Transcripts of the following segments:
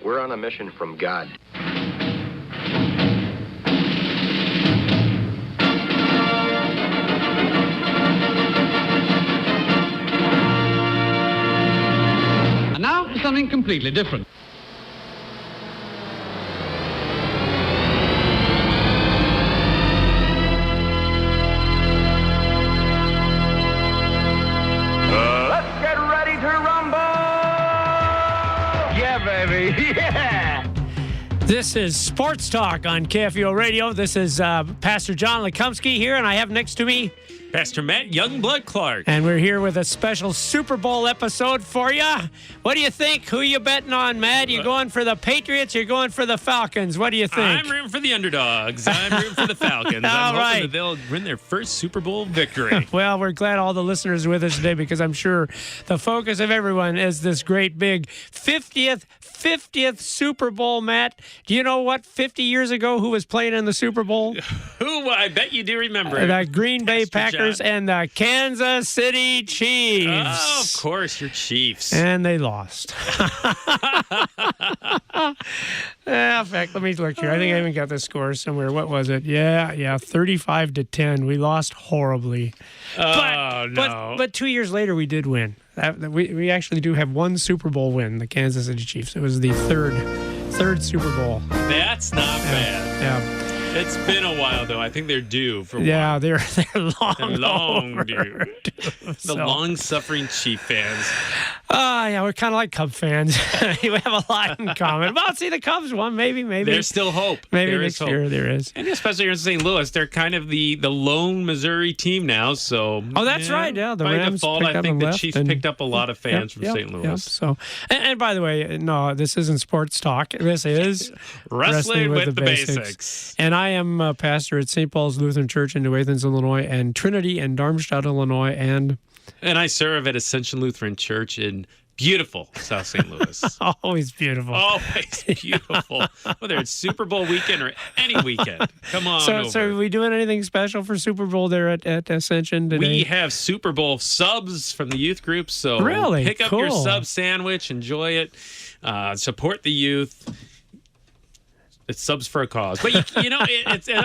We're on a mission from God. And now for something completely different. Let's get ready to rumble! Yeah, baby, yeah! This is Sports Talk on KFUO Radio. This is Pastor John Lekumsky here, and I have next to me Pastor Matt Youngblood Clark. and we're here with a special Super Bowl episode for you. What do you think? Who you betting on, Matt? You going for the Patriots? You're going for the Falcons? What do you think? I'm rooting for the underdogs. I'm rooting for the Falcons. All I'm hoping right. that they'll win their first Super Bowl victory. Well, we're glad all the listeners are with us today because I'm sure the focus of everyone is this great big 50th Super Bowl, Matt. Do you know what 50 years ago who was playing in the Super Bowl? Who? I bet you do remember. The Green Bay Pastor Packers John. and the Kansas City Chiefs. Oh, of course, your Chiefs. And they lost. In fact, let me look here. I think I even got the score somewhere. What was it? Yeah, 35-10. We lost horribly. No. But 2 years later, we did win. We actually do have one Super Bowl win, the Kansas City Chiefs. It was the third Super Bowl. That's not bad. Yeah. It's been a while, though. I think they're due for Yeah, one. they're long, They're long overdue. The long-suffering Chief fans. Yeah, we're kind of like Cub fans. We have a lot in common. Well, see, the Cubs won. Maybe. There's still hope. Maybe There next is hope. year there is. And especially here in St. Louis, they're kind of the lone Missouri team now. So That's right. Yeah, the by Rams default, picked I up think and the left Chiefs and- picked up a lot of fans from St. Louis. Yep. So, and by the way, no, this isn't sports talk. This is Wrestling with the basics. And I am a pastor at St. Paul's Lutheran Church in New Athens, Illinois, and Trinity and Darmstadt, Illinois, and And I serve at Ascension Lutheran Church in beautiful South St. Louis. always beautiful. Always beautiful. Whether it's Super Bowl weekend or any weekend. Come on over. So are we doing anything special for Super Bowl there at Ascension today? We have Super Bowl subs from the youth group, so Really? pick up your Cool. sub sandwich, enjoy it, support the youth. It's subs for a cause, but it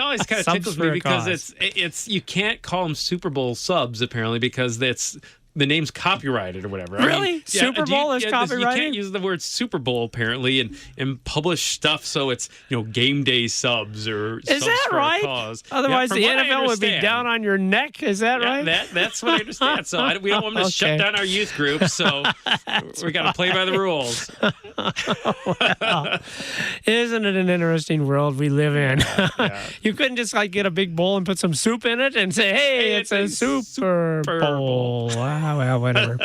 always kind of Subs tickles for me a because cause. it's you can't call them Super Bowl subs apparently because the name's copyrighted or whatever. Really? Super Bowl is You copyrighted? can't use the word Super Bowl apparently and publish stuff so it's game day subs or Is subs that for right? a cause. Otherwise, Yeah, the from what I NFL would be understand. down on your neck. Is that right? That's what I understand. So we don't want them to shut Okay. down our youth group. So we got to play by the rules. Isn't it an interesting world we live in? Yeah. You couldn't just get a big bowl and put some soup in it and say, "Hey, it's a Super Bowl." Wow, well, whatever.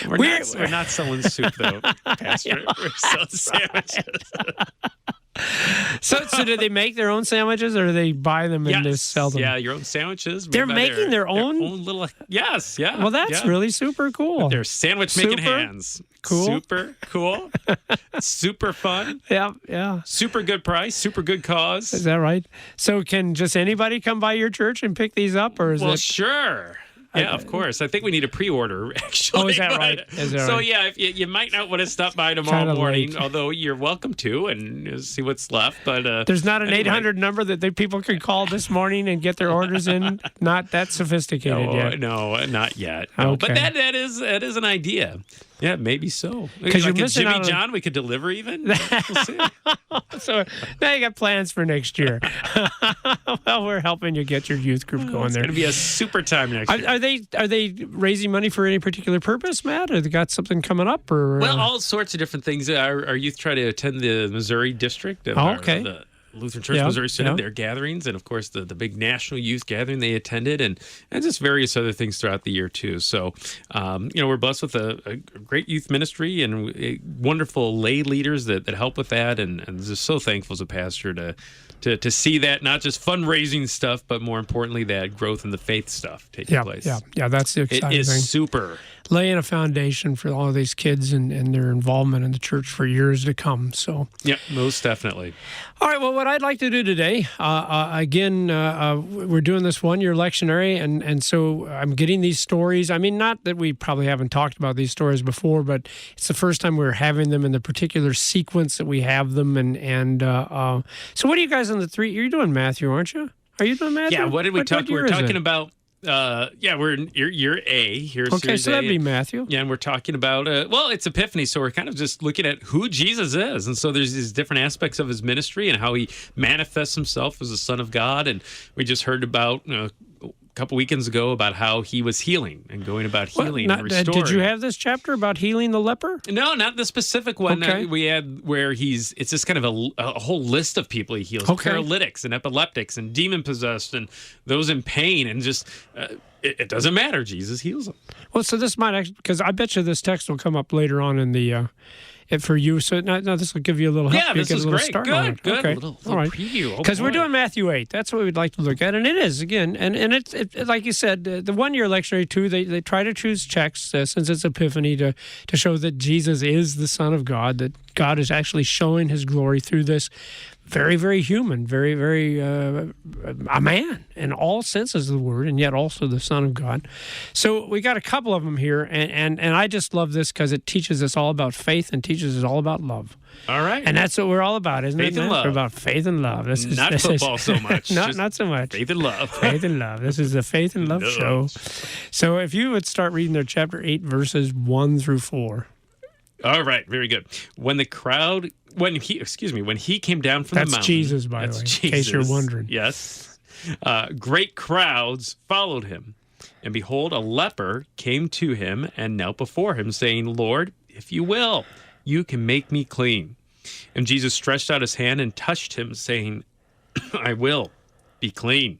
We're not selling soup though, Pastor. We're selling sandwiches. So do they make their own sandwiches, or do they buy them and just sell them? Yeah, your own sandwiches. They're made by making their own? little. Yes, yeah. Well, that's yeah. really super cool. They're sandwich making Super hands. cool. Super cool. Super fun. Yeah. Super good price. Super good cause. Is that right? So can just anybody come by your church and pick these up, or is Well, it? sure. Yeah, of course. I think we need a pre-order, actually. Oh, is that but- right? Is that so, right? yeah, if you might not want to stop by tomorrow Kinda morning, late. although you're welcome to and see what's left. But There's not an anyway. 800 number that people could call this morning and get their orders in. Not that sophisticated yet. No, not yet. No. Okay. But that is an idea. Yeah, maybe so. 'Cause you're like a missing Jimmy out on- John, we could deliver even. We'll see. So now you got plans for next year. Well, we're helping you get your youth group going It's there. going to be a super time next year. Are they raising money for any particular purpose, Matt? Or they got something coming up? Or Well, all sorts of different things. Our youth try to attend the Missouri district. Of okay. The Lutheran Church Yeah, Missouri Synod, yeah. their gatherings, and of course the big national youth gathering they attended, and just various other things throughout the year too. So, we're blessed with a great youth ministry and wonderful lay leaders that help with that, and just so thankful as a pastor to see that, not just fundraising stuff, but more importantly that growth in the faith stuff taking place. Yeah. That's the It exciting is thing. super. laying a foundation for all of these kids and their involvement in the church for years to come. So, Yeah, most definitely. all right. Well, what I'd like to do today, again, we're doing this one-year lectionary, and so I'm getting these stories. I mean, not that we probably haven't talked about these stories before, but it's the first time we're having them in the particular sequence that we have them. And so, what are you guys on the three? You're doing Matthew, aren't you? Are you doing Matthew? Yeah, what did we talk? year We're is talking it? about. We're in year A. Here's Okay, Series so that'd A. be Matthew. Yeah, and we're talking about, it's Epiphany, so we're kind of just looking at who Jesus is. And so there's these different aspects of his ministry and how he manifests himself as the Son of God. And we just heard about, a couple weekends ago, about how he was healing and going about healing and restoring. Did you have this chapter about healing the leper? No, not the specific one. Okay. We had where it's just kind of a whole list of people he heals. Okay. Paralytics and epileptics and demon-possessed and those in pain. And just, it doesn't matter. Jesus heals them. Well, so this might actually, because I bet you this text will come up later on in the for you. So now this will give you a little help. Yeah, you this get is a little great. start on it. Good. Okay. Little All right. preview. Oh, Because we're boy. doing Matthew 8. That's what we'd like to look at. And it is, again, and it's like you said, the one-year lectionary, too, they try to choose texts, since it's Epiphany, to show that Jesus is the Son of God, that God is actually showing his glory through this very, very human, very, very a man in all senses of the word, and yet also the Son of God. So we got a couple of them here, and I just love this because it teaches us all about faith and teaches us all about love. All right. And that's what we're all about, isn't Faith it? and Matt? love. We're about faith and love. This is, Not this football is, so much. Not just so much. faith and love. Faith and love. This is the Faith and Love show. So if you would start reading their chapter 8, verses 1 through 4. All right, very good. When he came down from That's the mountain. Jesus, by the way, in case you're wondering. Yes. Great crowds followed him. And behold, a leper came to him and knelt before him, saying, Lord, if you will, you can make me clean. And Jesus stretched out his hand and touched him, saying, I will, be clean.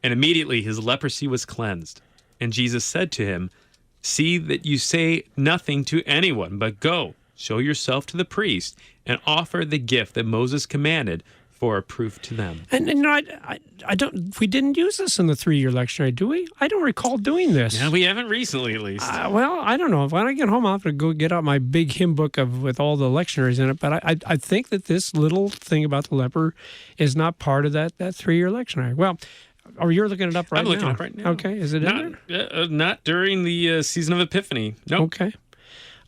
And immediately his leprosy was cleansed. And Jesus said to him, see that you say nothing to anyone, but go, show yourself to the priest, and offer the gift that Moses commanded for a proof to them. And I don't. We didn't use this in the 3-year lectionary, do we? I don't recall doing this. Yeah, we haven't recently, at least. Well, I don't know. When I get home, I'll have to go get out my big hymn book with all the lectionaries in it. But I think that this little thing about the leper is not part of that 3-year lectionary. Well, or you're looking it up right now. I'm looking it up right now. Okay, is it in there? Not during the season of Epiphany. Nope. Okay.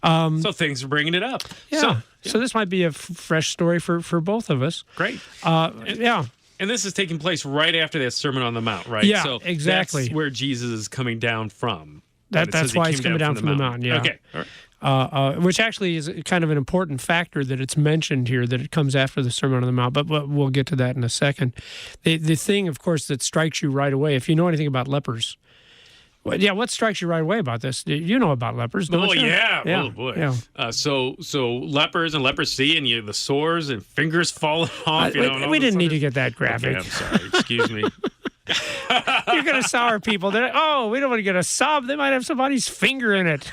So thanks for bringing it up. Yeah. So this might be a fresh story for both of us. Great. Yeah. And this is taking place right after that Sermon on the Mount, right? Yeah, so exactly. That's where Jesus is coming down from. When it That's says he why came he's coming down from the mountain. Yeah. Okay. All right. Which actually is kind of an important factor that it's mentioned here, that it comes after the Sermon on the Mount, but we'll get to that in a second. The thing, of course, that strikes you right away, if you know anything about lepers, what strikes you right away about this? You know about lepers, don't you? Yeah. Yeah. Oh, boy. Yeah. So lepers and leprosy and the sores and fingers falling off. We didn't need to get that graphic. Okay, I'm sorry. Excuse me. You're going to sour people. We don't want to get a sub. They might have somebody's finger in it.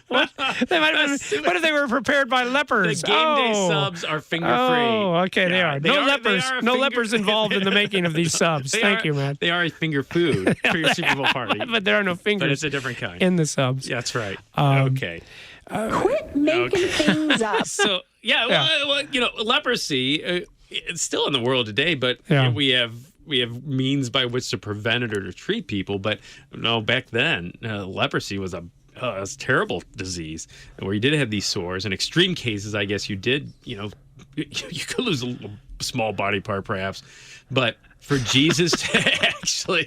What if they were prepared by The lepers? game day subs are finger free. Oh, okay, they are. No lepers. They are a No finger- lepers involved in the making of these subs. Thank you, man. They are a finger food for your Super Bowl party. But there are no But fingers it's a different kind. in the subs. Yeah, that's right. Okay. Quit making things up. So, leprosy, it's still in the world today, but Yeah. we have means by which to prevent it or to treat people. But no, back then, leprosy was a terrible disease where you did have these sores. In extreme cases, I guess you did, you could lose a little small body part perhaps. But for Jesus to actually...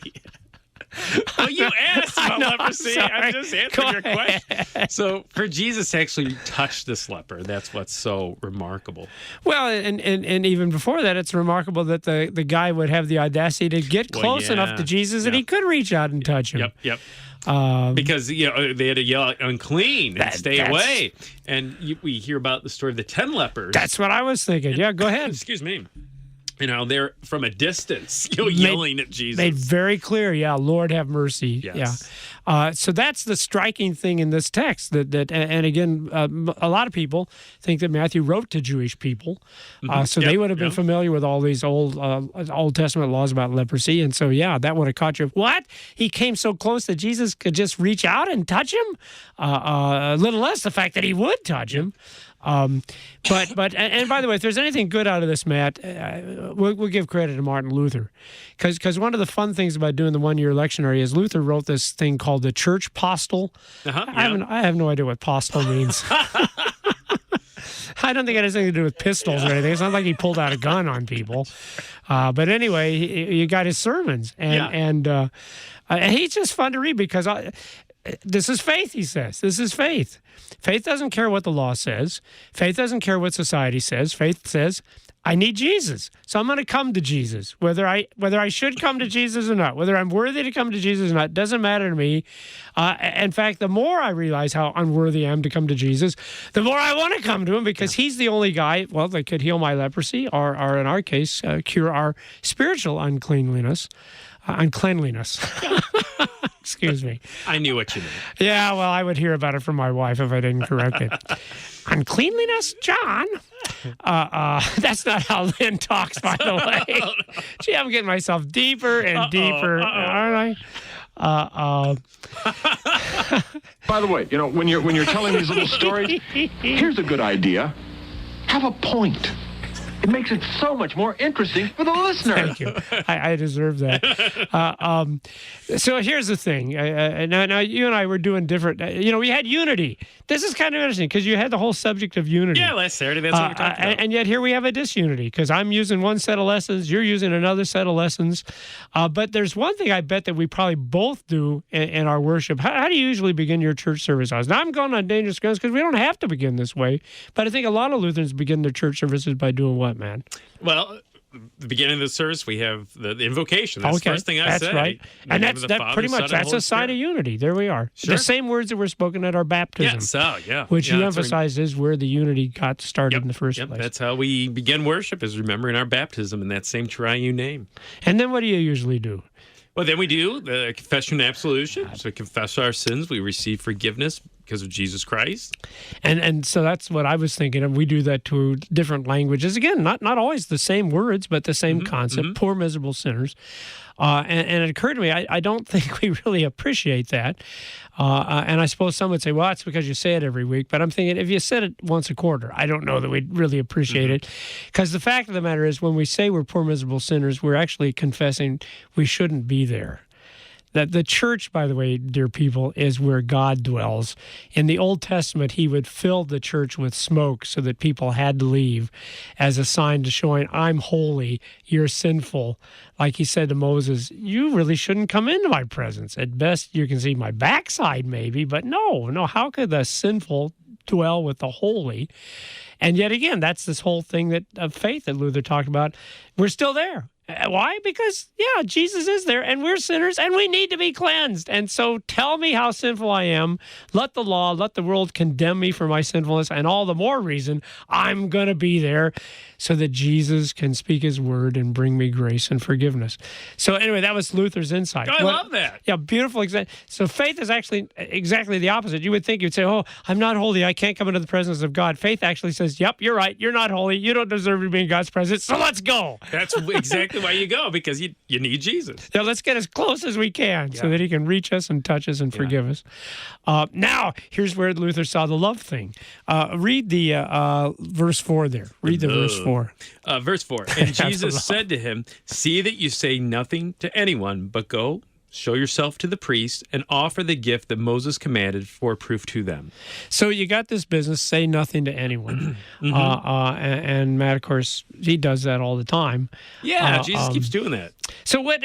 Well, you asked about leprosy. I'm just answering your question. So for Jesus to actually touch this leper, that's what's so remarkable. Well, and even before that, it's remarkable that the guy would have the audacity to get close enough to Jesus that he could reach out and touch him. Yep. Because they had to yell out, unclean and stay away. And we hear about the story of the 10 lepers. That's what I was thinking. Yeah, go ahead. Excuse me. they're from a distance, yelling at Jesus. Made very clear, Lord have mercy. Yes. So that's the striking thing in this text. And again, a lot of people think that Matthew wrote to Jewish people, so they would have been familiar with all these Old Testament laws about leprosy. And so, that would have caught you. What? He came so close that Jesus could just reach out and touch him? A little less the fact that he would touch him. But by the way, if there's anything good out of this, Matt, we'll give credit to Martin Luther, because one of the fun things about doing the one-year lectionary is Luther wrote this thing called the Church Postil. I have no idea what postil means. I don't think it has anything to do with pistols or anything. It's not like he pulled out a gun on people. But anyway, you got his sermons, and he's just fun to read because this is faith, he says. This is faith. Faith doesn't care what the law says. Faith doesn't care what society says. Faith says, I need Jesus. So I'm going to come to Jesus. Whether I should come to Jesus or not, whether I'm worthy to come to Jesus or not, doesn't matter to me. In fact, the more I realize how unworthy I am to come to Jesus, the more I want to come to him because he's the only guy, that could heal my leprosy or in our case, cure our spiritual uncleanliness. Excuse me. I knew what you meant. Yeah, well, I would hear about it from my wife if I didn't correct it. Uncleanliness, John? That's not how Lynn talks, by the way. Gee, I'm getting myself deeper and deeper, aren't I? By the way, when you're telling these little stories, here's a good idea. Have a point. It makes it so much more interesting for the listener. Thank you. I deserve that. So here's the thing. Now, you and I were doing different. We had unity. This is kind of interesting because you had the whole subject of unity. Yeah, last Saturday, that's what we talked about. And yet here we have a disunity because I'm using one set of lessons, you're using another set of lessons. But there's one thing I bet that we probably both do in our worship. How do you usually begin your church service? Now, I'm going on dangerous grounds because we don't have to begin this way. But I think a lot of Lutherans begin their church services by doing what, man? Well, the beginning of the service, we have the invocation. That's the first thing I say. That's right. And that's pretty much, that's a sign of unity. There we are. Sure. The same words that were spoken at our baptism. Which you emphasized is where the unity got started in the first place. That's how we begin worship, is remembering our baptism in that same triune name. And then what do you usually do? Well, then we do the confession and absolution. So we confess our sins. We receive forgiveness because of Jesus Christ. And so that's what I was thinking of. We do that to different languages. Again, not always the same words, but the same concept. Poor, miserable sinners. And it occurred to me, I don't think we really appreciate that. And I suppose some would say, well, that's because you say it every week. But I'm thinking, if you said it once a quarter, I don't know that we'd really appreciate it. Because the fact of the matter is, when we say we're poor, miserable sinners, we're actually confessing we shouldn't be there. That the church, by the way, dear people, is where God dwells. In the Old Testament, he would fill the church with smoke so that people had to leave as a sign to showing, I'm holy, you're sinful. Like he said to Moses, you really shouldn't come into my presence. At best, you can see my backside maybe, but no, how could the sinful dwell with the holy? And yet again, that's this whole thing of faith that Luther talked about. We're still there. Why? Because, Jesus is there, and we're sinners, and we need to be cleansed. And so tell me how sinful I am. Let the law, let the world condemn me for my sinfulness, and all the more reason I'm going to be there so that Jesus can speak his word and bring me grace and forgiveness. So anyway, that was Luther's insight. I love that. Yeah, beautiful. So faith is actually exactly the opposite. You would think, you'd say, oh, I'm not holy, I can't come into the presence of God. Faith actually says, yep, you're right, you're not holy, you don't deserve to be in God's presence, so let's go. That's exactly why you go, because you need Jesus. Yeah, let's get as close as we can so that he can reach us and touch us and forgive us. Now, here's where Luther saw the love thing. Read the verse 4 there. Read the verse 4. Verse 4. And Jesus said to him, see that you say nothing to anyone, but go, show yourself to the priest, and offer the gift that Moses commanded for proof to them. So you got this business, say nothing to anyone. And Matt, of course, he does that all the time. Yeah, Jesus keeps doing that. So what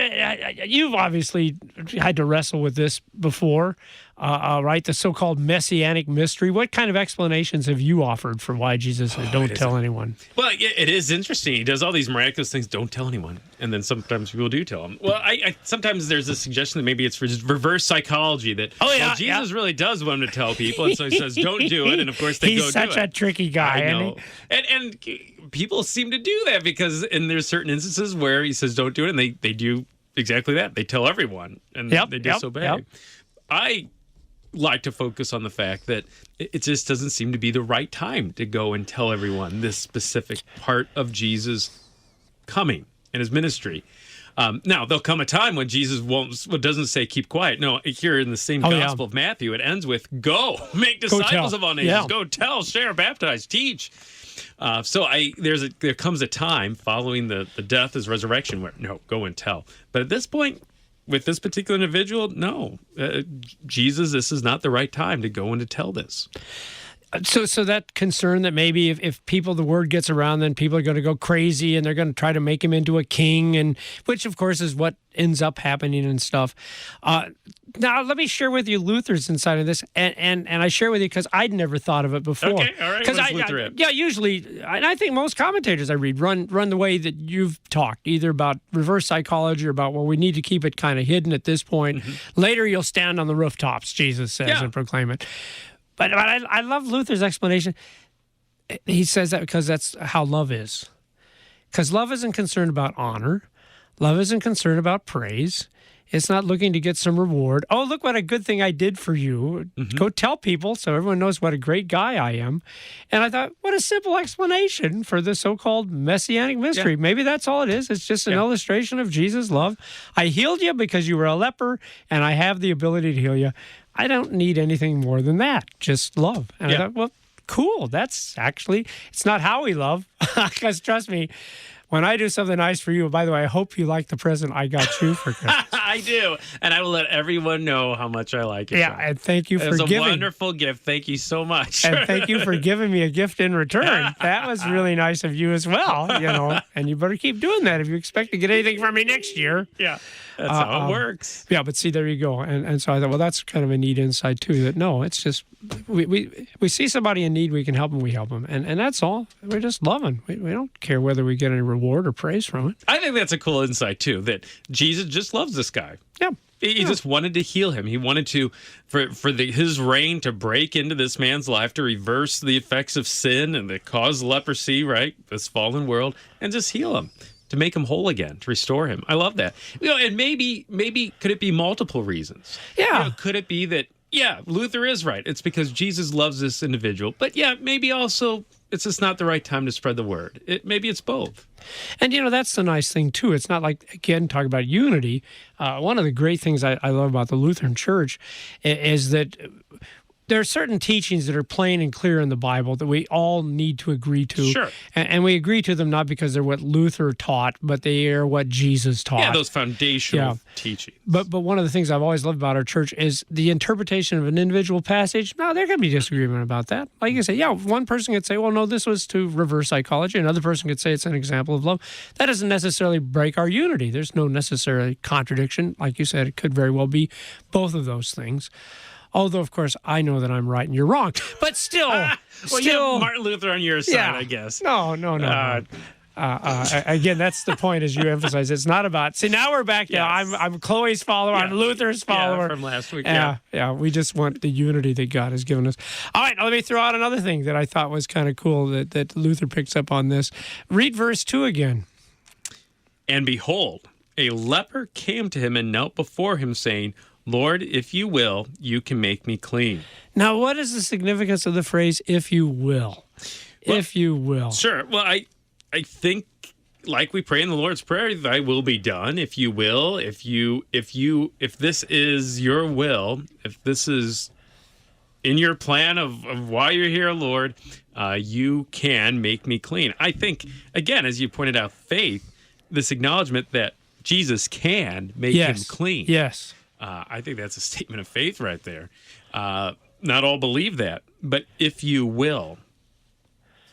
you've obviously had to wrestle with this before. right? The so-called messianic mystery. What kind of explanations have you offered for why Jesus said, "Don't tell anyone"? Well, it is interesting. He does all these miraculous things. Don't tell anyone, and then sometimes people do tell him. Well, I sometimes there's a suggestion that maybe it's reverse psychology that Jesus really does want him to tell people, and so he says, "Don't do it," and of course they He's go such do it. a tricky guy. I know, isn't he? and people seem to do that because there's certain instances where he says, "Don't do it," and they do exactly that. They tell everyone, and they disobey. Yep. I like to focus on the fact that it just doesn't seem to be the right time to go and tell everyone this specific part of Jesus coming in his ministry. Now, there'll come a time when Jesus doesn't say keep quiet. No, here in the same Gospel of Matthew, it ends with go, make disciples of all nations. Go tell, share, baptize, teach. So there comes a time following the death, his resurrection, where no, go and tell. But at this point, with this particular individual, no, Jesus, this is not the right time to go and to tell this. So that concern that maybe if the word gets around, then people are going to go crazy and they're going to try to make him into a king, and which of course is what ends up happening and stuff. Now let me share with you Luther's insight on this, and I share with you because I'd never thought of it before. Okay, all right. What is Luther at? Yeah, usually, and I think most commentators I read run the way that you've talked, either about reverse psychology or about, well, we need to keep it kind of hidden at this point. Mm-hmm. Later, you'll stand on the rooftops, Jesus says, and proclaim it. But I love Luther's explanation. He says that because that's how love is. Because love isn't concerned about honor. Love isn't concerned about praise. It's not looking to get some reward. Oh, look what a good thing I did for you. Mm-hmm. Go tell people so everyone knows what a great guy I am. And I thought, what a simple explanation for the so-called messianic mystery. Yeah. Maybe that's all it is. It's just an illustration of Jesus' love. I healed you because you were a leper, and I have the ability to heal you. I don't need anything more than that, just love. And I thought, well, cool. That's actually, it's not how we love, because trust me, when I do something nice for you, by the way, I hope you like the present I got you for Christmas. I do. And I will let everyone know how much I like it. Yeah, and thank you for giving. It's a wonderful gift. Thank you so much. And thank you for giving me a gift in return. That was really nice of you as well, and you better keep doing that if you expect to get anything from me next year. Yeah. That's how it works. Yeah, but see, there you go. And so I thought, well, that's kind of a neat insight, too, that no, it's just we see somebody in need, we can help them, we help them. And that's all. We're just loving. We don't care whether we get any reward or praise from it. I think that's a cool insight, too, that Jesus just loves this guy. Yeah. He just wanted to heal him. He wanted to, his reign to break into this man's life, to reverse the effects of sin and that cause leprosy, right? This fallen world, and just heal him. To make him whole again, to restore him. I love that. And maybe could it be multiple reasons? Yeah. Could it be that, Luther is right. It's because Jesus loves this individual. But maybe also it's just not the right time to spread the word. Maybe it's both. And, that's the nice thing, too. It's not like, again, talking about unity. One of the great things I love about the Lutheran Church is that there are certain teachings that are plain and clear in the Bible that we all need to agree to. Sure. And we agree to them not because they're what Luther taught, but they are what Jesus taught. Yeah, those foundational teachings. But one of the things I've always loved about our church is the interpretation of an individual passage. No, there can be disagreement about that. Like you say, one person could say, well, no, this was to reverse psychology. Another person could say it's an example of love. That doesn't necessarily break our unity. There's no necessarily contradiction. Like you said, it could very well be both of those things. Although, of course, I know that I'm right and you're wrong. But still. You have Martin Luther on your side, I guess. No. Again, that's the point, as you emphasize. It's not about. See, now we're back. Yeah, I'm Chloe's follower. I'm Luther's follower. From last week. Yeah. We just want the unity that God has given us. All right, now let me throw out another thing that I thought was kind of cool that Luther picks up on this. Read verse 2 again. And behold, a leper came to him and knelt before him, saying, Lord, if you will, you can make me clean. Now, what is the significance of the phrase, if you will? Well, if you will. Sure. Well, I think, like we pray in the Lord's Prayer, thy will be done, if you will. If this is your will, if this is in your plan of why you're here, Lord, you can make me clean. I think, again, as you pointed out, faith, this acknowledgement that Jesus can make him clean. Yes. I think that's a statement of faith right there. Not all believe that, but if you will.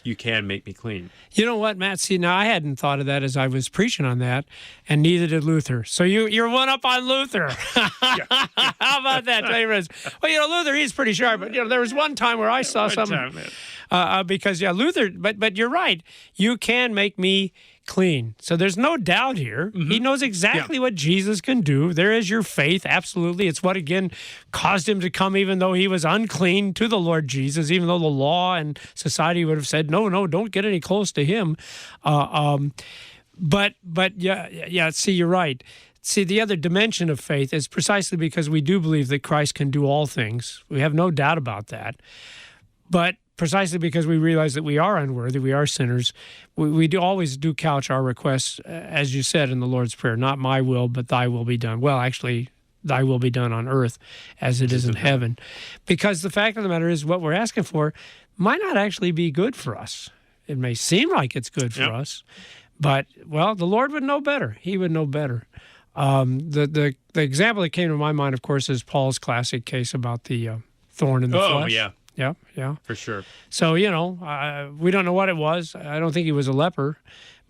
you can make me clean. You know what, Matt? See, now I hadn't thought of that as I was preaching on that, and neither did Luther. So you're one up on Luther. How about that? Well, Luther, he's pretty sharp. But there was one time where I saw something because Luther. But you're right. You can make me clean. So there's no doubt here. He knows exactly what Jesus can do. There is your faith. Absolutely. It's what, again, caused him to come, even though he was unclean, to the Lord Jesus, even though the law and society would have said, no, don't get any close to him. But see, you're right. See, the other dimension of faith is precisely because we do believe that Christ can do all things. We have no doubt about that. But precisely because we realize that we are unworthy, we are sinners, we always do couch our requests, as you said in the Lord's Prayer, not my will, but thy will be done. Well, actually, thy will be done on earth as it is in heaven. Because the fact of the matter is what we're asking for might not actually be good for us. It may seem like it's good for us, but, well, the Lord would know better. He would know better. The example that came to my mind, of course, is Paul's classic case about the thorn in the flesh. Oh, yeah. Yeah. For sure. So, we don't know what it was. I don't think he was a leper,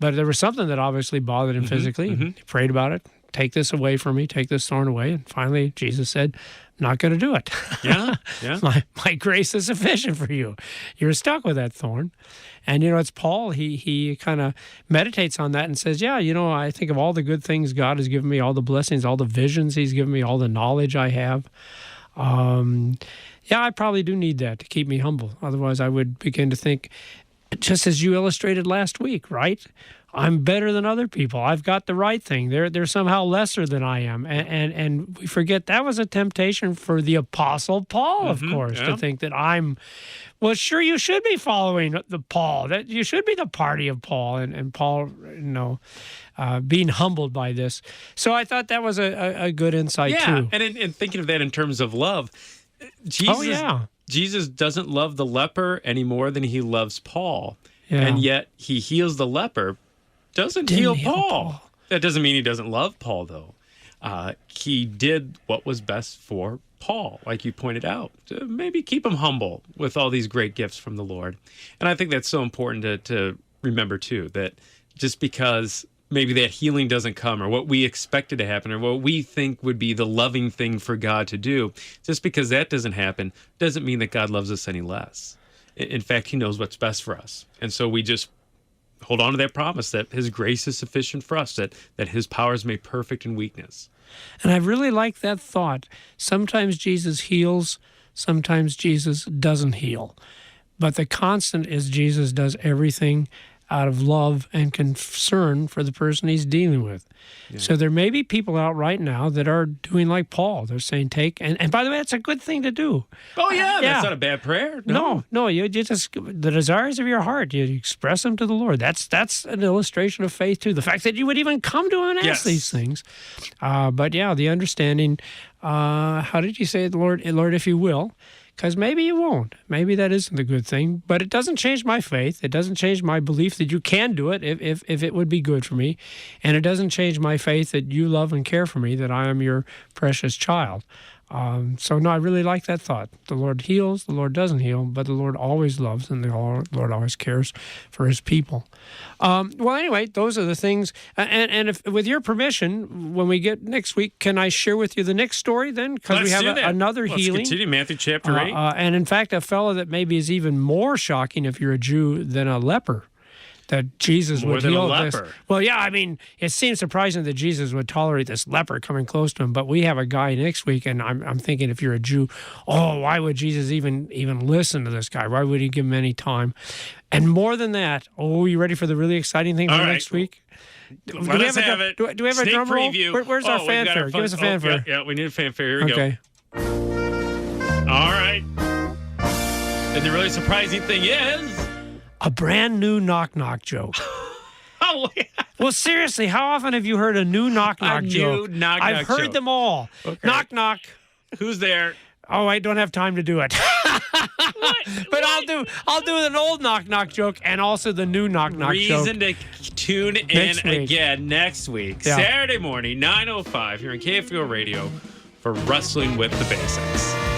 but there was something that obviously bothered him physically. He prayed about it. Take this away from me. Take this thorn away. And finally, Jesus said, I'm not going to do it. Yeah. My grace is sufficient for you. You're stuck with that thorn. And, it's Paul. He kind of meditates on that and says, I think of all the good things God has given me, all the blessings, all the visions he's given me, all the knowledge I have. I probably do need that to keep me humble. Otherwise, I would begin to think, just as you illustrated last week, right? I'm better than other people. I've got the right thing. They're somehow lesser than I am. And we forget that was a temptation for the Apostle Paul, of course, to think that well, sure, you should be following the Paul. That you should be the party of Paul. And Paul, being humbled by this. So I thought that was a good insight, too. Yeah, and thinking of that in terms of love, Jesus doesn't love the leper any more than he loves Paul. Yeah. And yet he heals the leper, doesn't heal Paul. That doesn't mean he doesn't love Paul, though. He did what was best for Paul, like you pointed out, to maybe keep him humble with all these great gifts from the Lord. And I think that's so important to remember, too, that just because maybe that healing doesn't come or what we expected to happen or what we think would be the loving thing for God to do, just because that doesn't happen doesn't mean that God loves us any less. In fact, he knows what's best for us. And so we just hold on to that promise that his grace is sufficient for us, that his power is made perfect in weakness. And I really like that thought. Sometimes Jesus heals, sometimes Jesus doesn't heal. But the constant is Jesus does everything out of love and concern for the person he's dealing with. Yeah. So there may be people out right now that are doing like Paul. They're saying take, and by the way, that's a good thing to do. Oh, yeah, that's not a bad prayer. No, you just, the desires of your heart, you express them to the Lord. That's an illustration of faith, too. The fact that you would even come to him and ask these things. But the understanding, how did you say it, Lord, if you will? Because maybe you won't. Maybe that isn't the good thing. But it doesn't change my faith. It doesn't change my belief that you can do it if it would be good for me. And it doesn't change my faith that you love and care for me, that I am your precious child. So, I really like that thought. The Lord heals, the Lord doesn't heal, but the Lord always loves and the Lord always cares for his people. Well, anyway, those are the things. And if, with your permission, when we get next week, can I share with you the next story then? Because we have another healing. Let's continue, Matthew chapter 8. And in fact, a fellow that maybe is even more shocking if you're a Jew than a leper. That Jesus would heal this. Well, it seems surprising that Jesus would tolerate this leper coming close to him. But we have a guy next week, and I'm thinking, if you're a Jew, why would Jesus even listen to this guy? Why would he give him any time? And more than that, you ready for the really exciting thing for next week? Let us have it. Do we have a drum roll? Where's our fanfare? Give us a fanfare. Yeah, we need a fanfare. Here we go. All right. And the really surprising thing is a brand new knock-knock joke. Oh, yeah. Well, seriously, how often have you heard a new knock-knock joke? I've heard joke. them all. Okay. Knock-knock. Who's there? Oh, I don't have time to do it. But I'll do an old knock-knock joke and also the new knock-knock joke. Reason to tune in again next week. Yeah. Saturday morning, 9:05 here on KFUO Radio for Wrestling with the Basics.